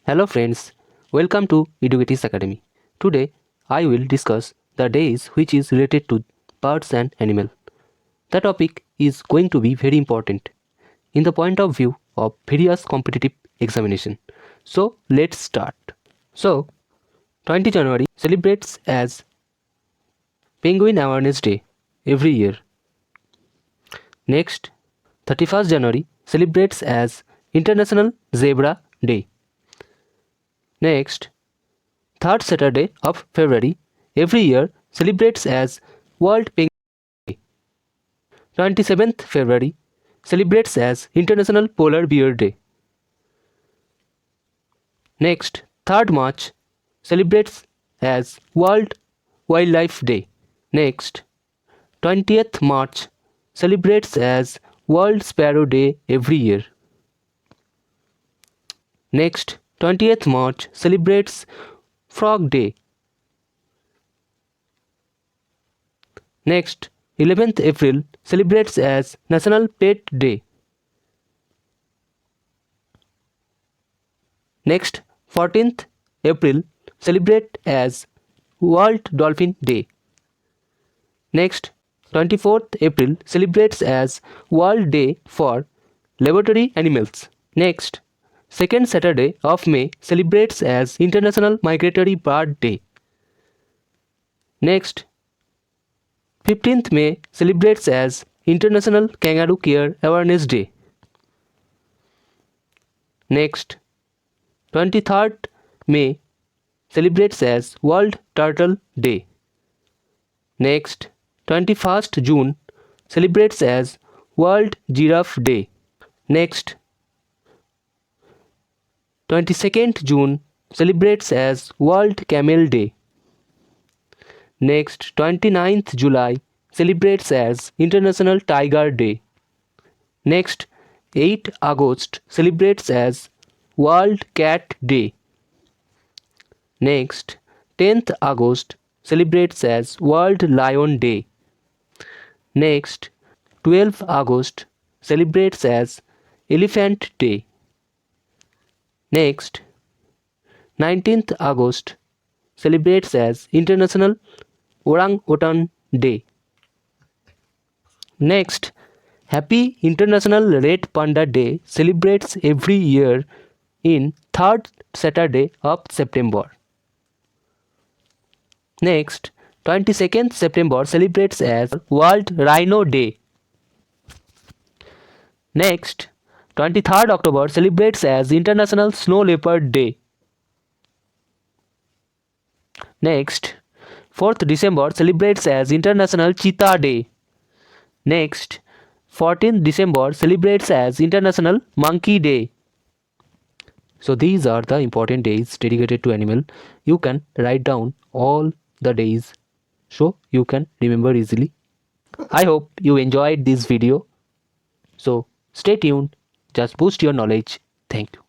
Hello friends, welcome to Educatives Academy. Today I will discuss the days which is related to birds and animal. The topic is going to be very important in the point of view of various competitive examination. So let's start. So 20 January celebrates as Penguin Awareness Day every year. Next 31st January celebrates as International Zebra Day. Next, third Saturday of February every year celebrates as World Penguin Day. 27th February celebrates as International Polar Bear Day. Next, 3rd March celebrates as World Wildlife Day. Next, 20th March celebrates as World Sparrow Day every year. Next, 20th March celebrates Frog Day. Next, 11th April celebrates as National Pet Day. Next, 14th April celebrate as World Dolphin Day. Next, 24th April celebrates as World Day for Laboratory Animals. Next, second Saturday of May celebrates as International Migratory Bird Day. Next, 15th May celebrates as International Kangaroo Care Awareness Day. Next, 23rd May celebrates as World Turtle Day. Next, 21st June celebrates as World Giraffe Day. Next, 22nd June celebrates as World Camel Day. Next, 29th July celebrates as International Tiger Day. Next, 8 August celebrates as World Cat Day. Next, 10th August celebrates as World Lion Day. Next, 12th August celebrates as Elephant Day. Next, 19th August celebrates as International Orangutan Day. Next, Happy International Red Panda Day celebrates every year in 3rd Saturday of September. Next, 22nd September celebrates as World Rhino Day. Next, 23rd October celebrates as International Snow Leopard Day. Next, 4th December celebrates as International Cheetah Day. Next, 14th December celebrates as International Monkey Day. So these are the important days dedicated to animal. You can write down all the days so you can remember easily. I hope you enjoyed this video. So stay tuned, just boost your knowledge. Thank you.